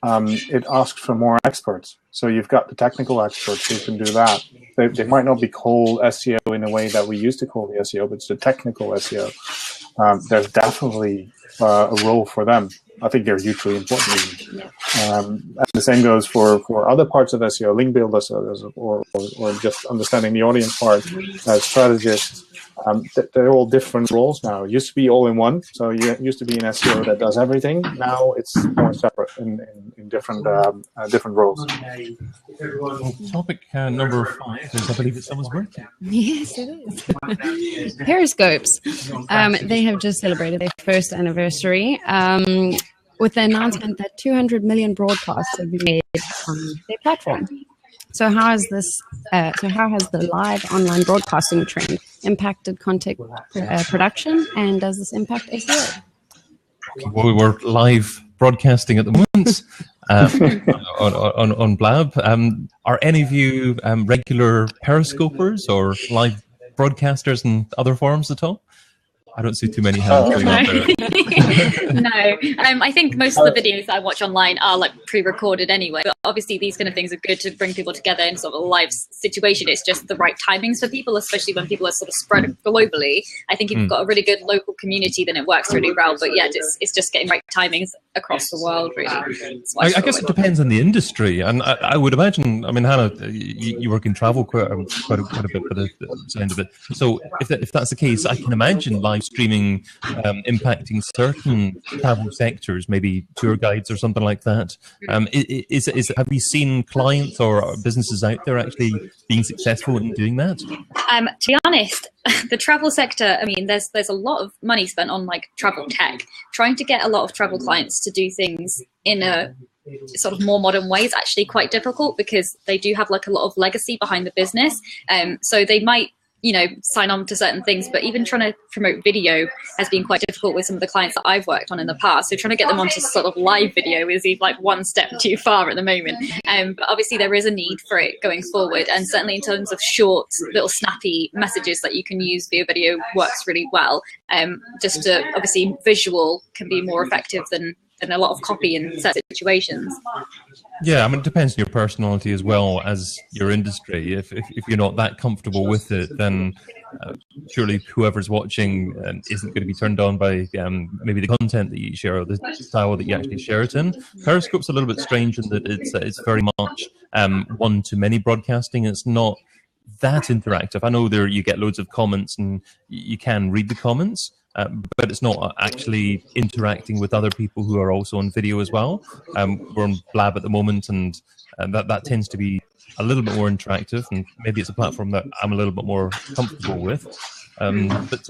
Speaker 4: it asks for more experts. So you've got the technical experts who can do that. They might not be called SEO in a way that we used to call the SEO, but it's the technical SEO. There's definitely a role for them. I think they're hugely important. And the same goes for other parts of SEO, link builders, or just understanding the audience part, strategists. They're all different roles now. It used to be all in one. So you used to be an SEO that does everything. Now it's more separate in different roles.
Speaker 1: Topic number 5 is, I believe, it's someone's birthday.
Speaker 5: Yes, it is. Periscopes. They have just celebrated their first anniversary with the announcement that 200 million broadcasts have been made on their platform. So how has this? How has the live online broadcasting trend impacted content production, and does this impact SEO?
Speaker 1: Well, we're live broadcasting at the moment on Blab. Are any of you regular Periscopers or live broadcasters in other forums at all? I don't see too many hands going up there.
Speaker 3: No, I think most of the videos that I watch online are like pre-recorded anyway. But obviously, these kind of things are good to bring people together in sort of a live situation. It's just the right timings for people, especially when people are sort of spread globally. I think if you've got a really good local community, then it works really well. But yeah, it's just getting right timings across the world, really.
Speaker 1: I guess it depends on the industry, and I would imagine. I mean, Hannah, you work in travel quite a bit for the sound of it. So if that's the case, I can imagine live streaming impacting certain travel sectors, maybe tour guides or something like that. Have you seen clients or businesses out there actually being successful in doing that?
Speaker 3: To be honest, the travel sector, I mean, there's a lot of money spent on like travel tech. Trying to get a lot of travel clients to do things in a sort of more modern way is actually quite difficult, because they do have like a lot of legacy behind the business. So they might, sign on to certain things, but even trying to promote video has been quite difficult with some of the clients that I've worked on in the past. So trying to get them onto sort of live video is like one step too far at the moment. But obviously there is a need for it going forward. And certainly in terms of short, little snappy messages that you can use via video works really well. Just to, obviously visual can be more effective than than a lot of copy in certain situations.
Speaker 1: Yeah, I mean, it depends on your personality as well as your industry. If you're not that comfortable with it, then surely whoever's watching isn't going to be turned on by maybe the content that you share or the style that you actually share it in. Periscope's a little bit strange in that it's very much one-to-many broadcasting. It's not that interactive. I know there you get loads of comments and you can read the comments, but it's not actually interacting with other people who are also on video as well. We're on Blab at the moment, and that tends to be a little bit more interactive, and maybe it's a platform that I'm a little bit more comfortable with. But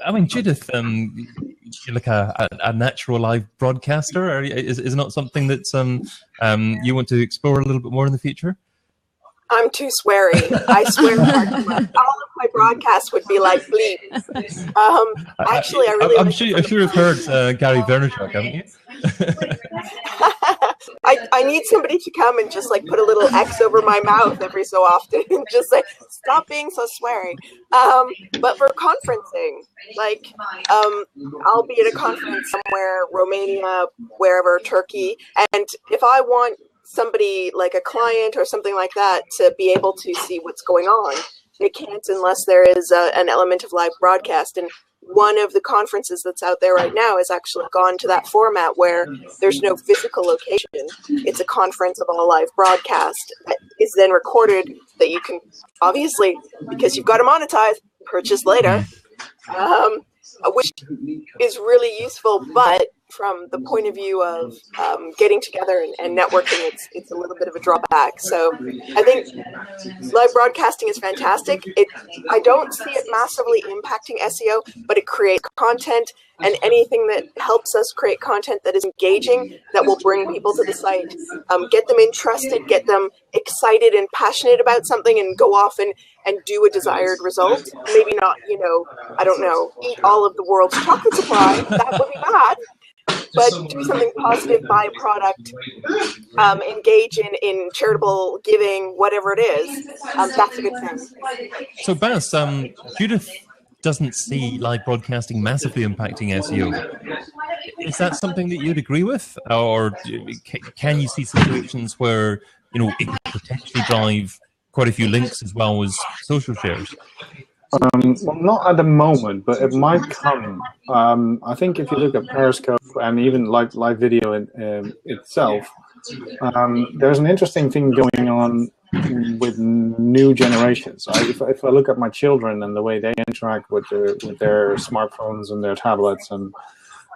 Speaker 1: I mean, Judith, you're like a natural live broadcaster. Is it not something that you want to explore a little bit more in the future?
Speaker 6: I'm too sweary. I swear hard too much. All of my broadcasts would be like bleep. Actually, I really.
Speaker 1: I'm sure you've heard Gary Vaynerchuk, haven't you?
Speaker 6: I need somebody to come and just like put a little X over my mouth every so often and just say, stop being so sweary. But for conferencing, like I'll be at a conference somewhere, Romania, wherever, Turkey, and if I want somebody like a client or something like that to be able to see what's going on, they can't unless there is an element of live broadcast. And one of the conferences that's out there right now has actually gone to that format where there's no physical location. It's a conference of a live broadcast that is then recorded that you can, obviously, because you've got to monetize, purchase later, which is really useful. But from the point of view of getting together and networking, it's a little bit of a drawback. So I think live broadcasting is fantastic. I don't see it massively impacting SEO, but it creates content, and anything that helps us create content that is engaging, that will bring people to the site, get them interested, get them excited and passionate about something, and go off and do a desired result. Maybe not, I don't know, eat all of the world's chocolate supply. That would be bad. But do something positive, buy a product, engage in charitable giving, whatever it is. That's a good thing.
Speaker 1: So, Baz, Judith doesn't see live broadcasting massively impacting SEO. Is that something that you'd agree with? Or can you see situations where, it could potentially drive quite a few links as well as social shares?
Speaker 4: Well, not at the moment, but it might come. I think if you look at Periscope and even like live video in itself, there's an interesting thing going on with new generations. If I look at my children and the way they interact with their smartphones and their tablets and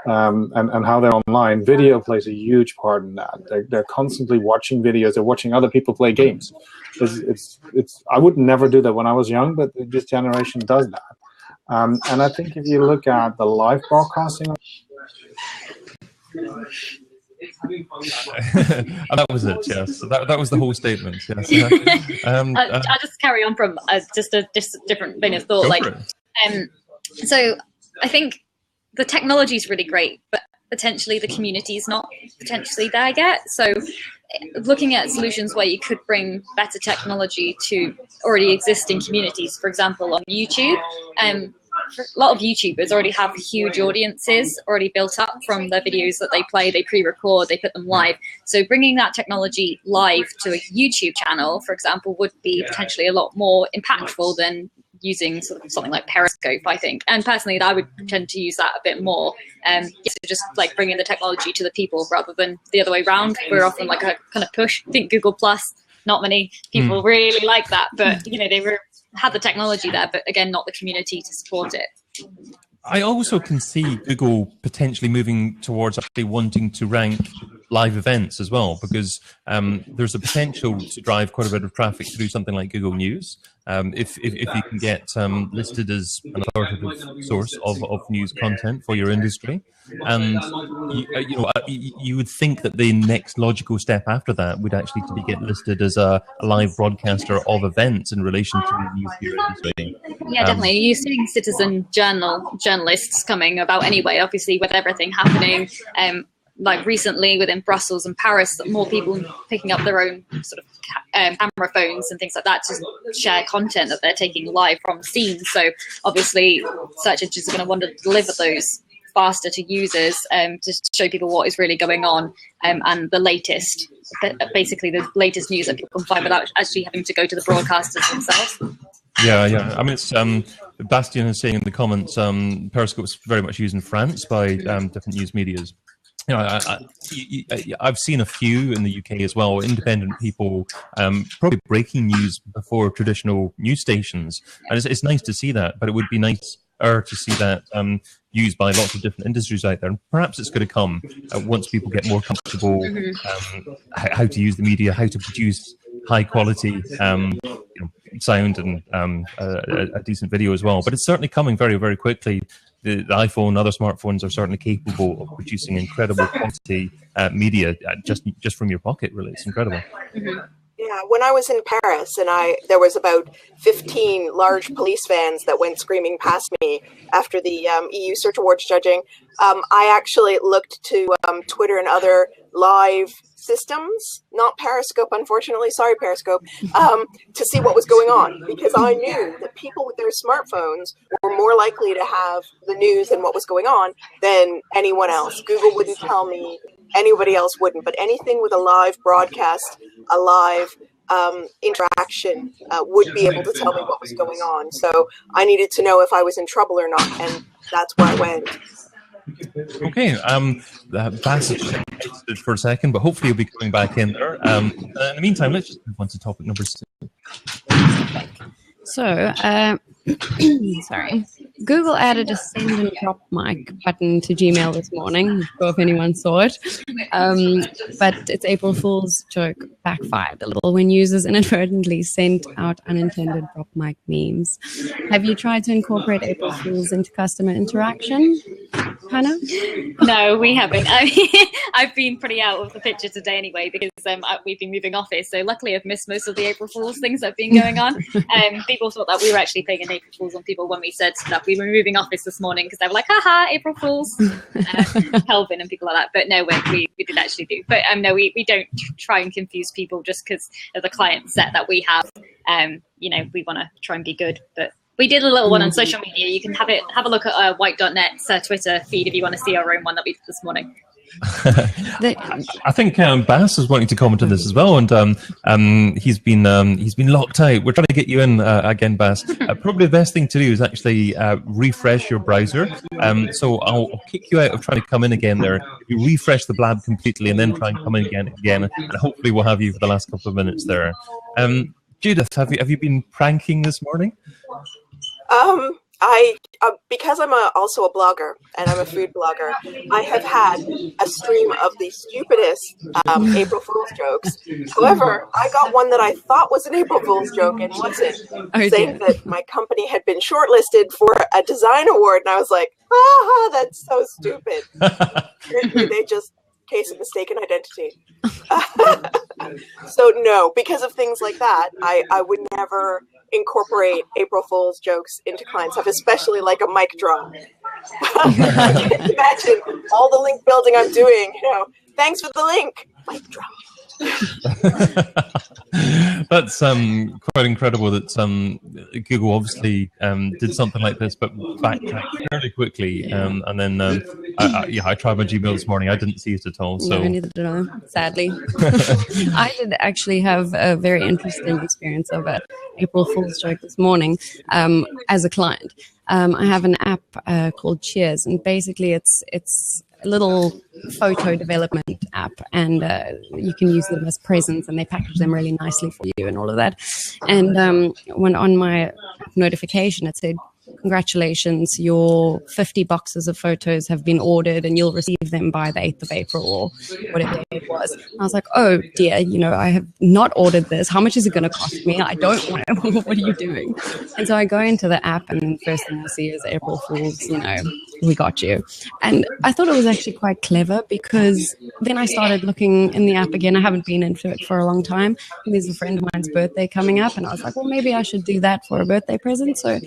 Speaker 4: how they're online, video plays a huge part in that. They're constantly watching videos. They're watching other people play games. I would never do that when I was young, but this generation does that. And I think if you look at the live broadcasting,
Speaker 1: and that was it. Yes, that was the whole statement. Yes.
Speaker 3: I'll just carry on from just a different vein of thought. So I think the technology is really great, but potentially the community is not potentially there yet. So looking at solutions where you could bring better technology to already existing communities, for example, on YouTube. A lot of YouTubers already have huge audiences already built up from the videos that they play, they pre-record, they put them live. So bringing that technology live to a YouTube channel, for example, would be potentially a lot more impactful than using sort of something like Periscope, I think. And personally, I would tend to use that a bit more. So just like bringing the technology to the people rather than the other way around. We're often like a kind of push. I think Google Plus, not many people really like that, but they had the technology there, but again, not the community to support it.
Speaker 1: I also can see Google potentially moving towards actually wanting to rank live events as well, because there's a potential to drive quite a bit of traffic through something like Google News. If you can get listed as an authoritative source of news content for your industry, and you would think that the next logical step after that would actually to be get listed as a live broadcaster of events in relation to the news your industry.
Speaker 3: Yeah, definitely. You're seeing citizen journalists coming about anyway, obviously with everything happening. Like recently within Brussels and Paris, more people picking up their own sort of camera phones and things like that to share content that they're taking live from scenes. So obviously search engines are going to want to deliver those faster to users to show people what is really going on and the latest, basically the latest news that people can find without actually having to go to the broadcasters themselves.
Speaker 1: Yeah. I mean, it's Bastien is saying in the comments, Periscope is very much used in France by different news medias. You know, I've seen a few in the UK as well, independent people probably breaking news before traditional news stations. And it's nice to see that, but it would be nicer to see that used by lots of different industries out there. And perhaps it's going to come once people get more comfortable how to use the media, how to produce high quality sound and a decent video as well. But it's certainly coming very, very quickly. The iPhone, other smartphones are certainly capable of producing incredible quantity media just from your pocket. Really, it's incredible.
Speaker 6: Yeah, when I was in Paris and there was about 15 large police vans that went screaming past me after the EU Search Awards judging, I actually looked to Twitter and other live systems, not Periscope, unfortunately, sorry Periscope, to see what was going on, because I knew that people with their smartphones were more likely to have the news and what was going on than anyone else. Google wouldn't tell me, anybody else wouldn't, but anything with a live broadcast, a live interaction would be able to tell me what was going on. So I needed to know if I was in trouble or not, and that's where I went.
Speaker 1: Okay, Bass is just for a second, but hopefully you'll be coming back in there. In the meantime, let's just move on to topic number 2.
Speaker 5: So, sorry. Google added a send and drop mic button to Gmail this morning. I'm not sure if anyone saw it. But its April Fool's joke backfired a little when users inadvertently sent out unintended drop mic memes. Have you tried to incorporate April Fools into customer interaction, Hannah?
Speaker 3: No, we haven't. I've been pretty out of the picture today anyway, because we've been moving office. So luckily I've missed most of the April Fool's things that have been going on. People thought that we were actually playing an April Fool's on people when we said that we were moving office this morning, because they were like, haha, April Fool's, Kelvin and people like that. But no, we did actually do. But no, we don't try and confuse people just because of the client set that we have. We want to try and be good. But we did a little one on social media. You can have a look at white.net's Twitter feed if you want to see our own one that we did this morning.
Speaker 1: I think Bass is wanting to comment on this as well, and he's been locked out. We're trying to get you in again, Bass. Probably the best thing to do is actually refresh your browser. So I'll kick you out of trying to come in again there. You refresh the blab completely, and then try and come in again, and hopefully we'll have you for the last couple of minutes there. Judith, have you been pranking this morning?
Speaker 6: Because I'm also a blogger and I'm a food blogger, I have had a stream of the stupidest April Fool's jokes. However, I got one that I thought was an April Fool's joke and wasn't, saying that my company had been shortlisted for a design award, and I was like, that's so stupid. They just case of mistaken identity. So no, because of things like that, I would never incorporate April Fool's jokes into client stuff, especially like a mic drop. I can't imagine all the link building I'm doing. Thanks for the link. Mic drop.
Speaker 1: That's quite incredible that Google obviously did something like this, but backtracked fairly quickly. And then I tried my Gmail this morning. I didn't see it at all. So
Speaker 5: No, neither did I, sadly. I did actually have a very interesting experience of an April Fool's joke this morning as a client. I have an app called Cheers, and basically it's a little photo development app, and you can use them as presents, and they package them really nicely for you and all of that. And when on my notification it said, congratulations, your 50 boxes of photos have been ordered and you'll receive them by the 8th of April or whatever it was. I was like, oh dear, I have not ordered this. How much is it going to cost me? I don't want it. What are you doing? And so I go into the app, and the first thing I see is April Fool's, we got you. And I thought it was actually quite clever, because then I started looking in the app again. I haven't been into it for a long time. And there's a friend of mine's birthday coming up, and I was like, well, maybe I should do that for a birthday present. So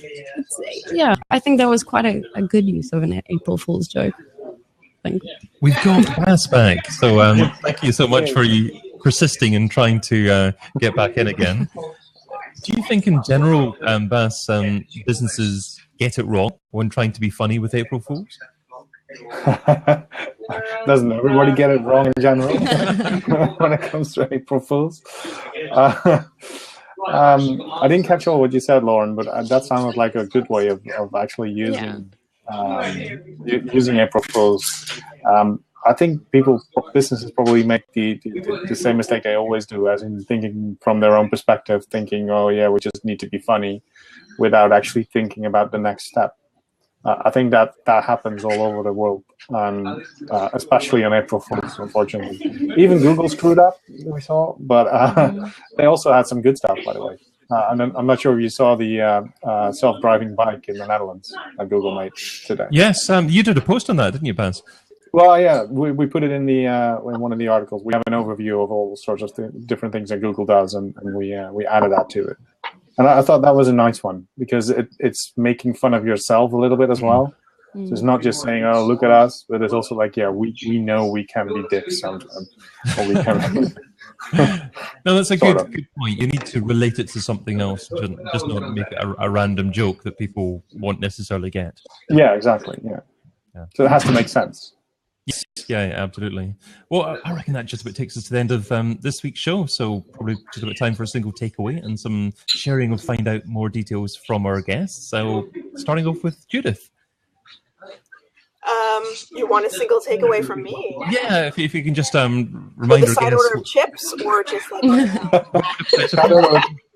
Speaker 5: I think that was quite a good use of an April Fool's joke.
Speaker 1: We've got Bass back, so thank you so much for you persisting and trying to get back in again. Do you think in general, Bass, businesses get it wrong when trying to be funny with April Fools?
Speaker 4: Doesn't everybody get it wrong in general when it comes to April Fools? I didn't catch all what you said, Lauren, but that sounded like a good way of actually using using April Fools. I think businesses probably make the same mistake they always do, as in thinking from their own perspective, thinking, oh yeah, we just need to be funny, without actually thinking about the next step. I think that happens all over the world, especially on April Fools, unfortunately. Even Google screwed up, we saw, but they also had some good stuff, by the way. I'm not sure if you saw the self-driving bike in the Netherlands that Google made today.
Speaker 1: Yes, you did a post on that, didn't you, Baz?
Speaker 4: Well, yeah, we put it in one of the articles. We have an overview of all sorts of different things that Google does, and we added that to it. And I thought that was a nice one, because it's making fun of yourself a little bit as well. So it's not just saying, oh, look at us, but it's also like, yeah, we know we can be dicks sometimes. Or we can.
Speaker 1: No, that's a good point. You need to relate it to something else, just not make it a random joke that people won't necessarily get.
Speaker 4: Yeah, exactly. Yeah. So it has to make sense.
Speaker 1: Yes, yeah, absolutely. Well, I reckon that just about takes us to the end of this week's show. So probably just about time for a single takeaway and some sharing of find out more details from our guests. So starting off with Judith.
Speaker 6: You want a single takeaway from me?
Speaker 1: Yeah, if you can just remind
Speaker 6: the
Speaker 1: our
Speaker 6: side
Speaker 1: guests.
Speaker 6: order of chips, or just like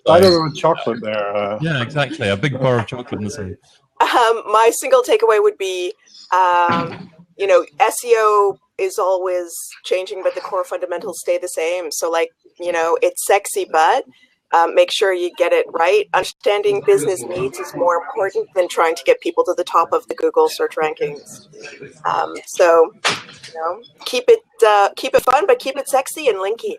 Speaker 4: I don't know chocolate there.
Speaker 1: Yeah, exactly. A big bar of chocolate in the side.
Speaker 6: My single takeaway would be, SEO is always changing, but the core fundamentals stay the same. So, it's sexy, but make sure you get it right. Understanding business needs is more important than trying to get people to the top of the Google search rankings. Keep it fun, but keep it sexy and linky.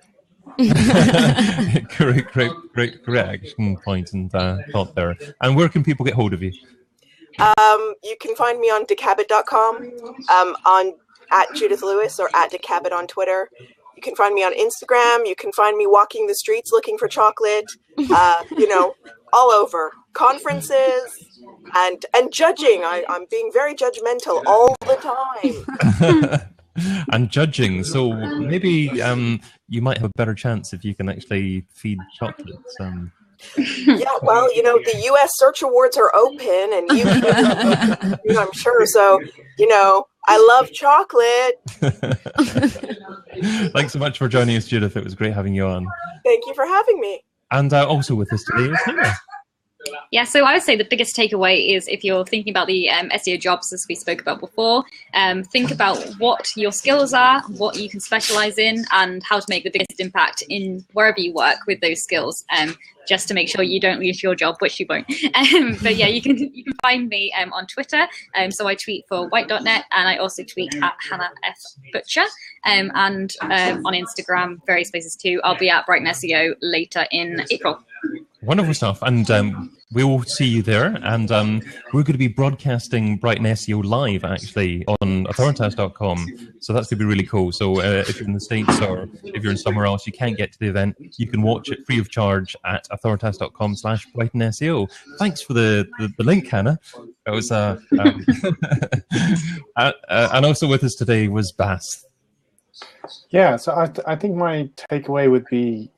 Speaker 1: Great action point and thought there. And where can people get hold of you?
Speaker 6: You can find me on decabit.com, on @JudithLewis or @decabit on Twitter. You can find me on Instagram. You can find me walking the streets looking for chocolate, all over. Conferences and judging. I'm being very judgmental all the time.
Speaker 1: And judging. So maybe you might have a better chance if you can actually feed chocolates.
Speaker 6: Yeah, well, the U.S. Search Awards are open, and I'm sure. So, I love chocolate.
Speaker 1: Thanks so much for joining us, Judith. It was great having you on.
Speaker 6: Thank you for having me.
Speaker 1: And also with us today is Schema.
Speaker 3: Yeah, so I would say the biggest takeaway is if you're thinking about the SEO jobs, as we spoke about before, think about what your skills are, what you can specialize in, and how to make the biggest impact in wherever you work with those skills, just to make sure you don't lose your job, which you won't. But yeah, you can find me on Twitter. So I tweet for white.net, and I also tweet at Hannah F. Butcher, and on Instagram, various places too. I'll be at Brighton SEO later in April.
Speaker 1: Wonderful stuff. And we will see you there. And we're going to be broadcasting Brighton SEO live, actually, on authoritas.com. So that's going to be really cool. So if you're in the States or if you're in somewhere else, you can't get to the event, you can watch it free of charge at authoritas.com/Brighton SEO. Thanks for the link, Hannah. That was, and also with us today was Baz.
Speaker 4: Yeah, so I think my takeaway would be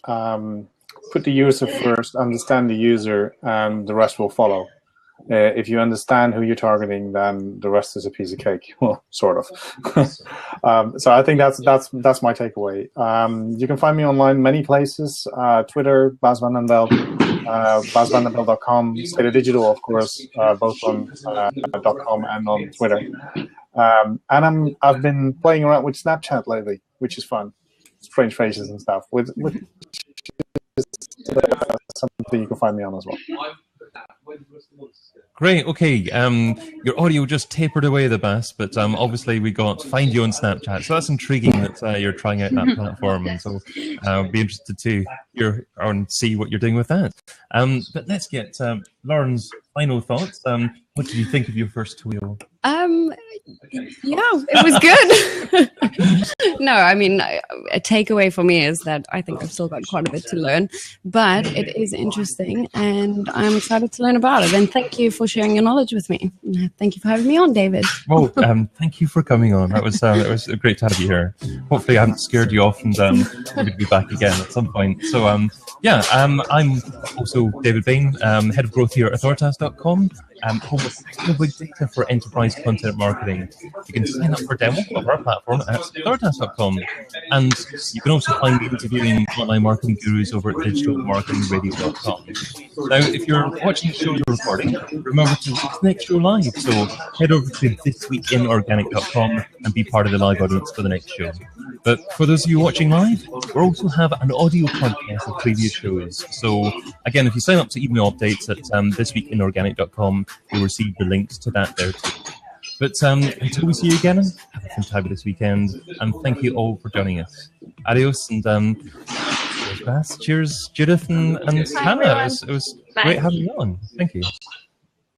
Speaker 4: put the user first, understand the user, and the rest will follow. If you understand who you're targeting, then the rest is a piece of cake. Well, sort of. So I think that's my takeaway. You can find me online many places: Twitter, Baz van den Veld, bazvandenveld.com, State of Digital, of course, both on .com and on Twitter. And I've been playing around with Snapchat lately, which is fun. Strange faces and stuff. With something you can find me on as well.
Speaker 1: Great. Okay. Your audio just tapered away the Baz, but obviously we got find you on Snapchat. So that's intriguing that you're trying out that platform, and so I'll be interested to hear and see what you're doing with that. But let's get Lauren's final thoughts. What did you think of your first TWiO?
Speaker 5: Yeah, it was good. No, I mean, a takeaway for me is that I think I've still got quite a bit to learn, but it is interesting and I'm excited to learn about it. And thank you for sharing your knowledge with me. Thank you for having me on, David.
Speaker 1: Well, thank you for coming on. It was great to have you here. Hopefully I haven't scared you off and maybe be back again at some point. So I'm also David Bain, Head of Growth here at Authoritas.com. Home of big data for enterprise content marketing. You can sign up for a demo of our platform at Authoritas.com. And you can also find me interviewing online marketing gurus over at digitalmarketingradio.com. Now, if you're watching the show or recording, remember to watch the next show live. So head over to thisweekinorganic.com and be part of the live audience for the next show. But for those of you watching live, we also have an audio podcast of previous shows. So again, if you sign up to email updates at thisweekinorganic.com, you'll receive the links to that there too. But until we see you again, have a fantabulous weekend, and thank you all for joining us. Adios, and cheers, Beth. Cheers, Judith and Hannah. It was great having you on. Thank you.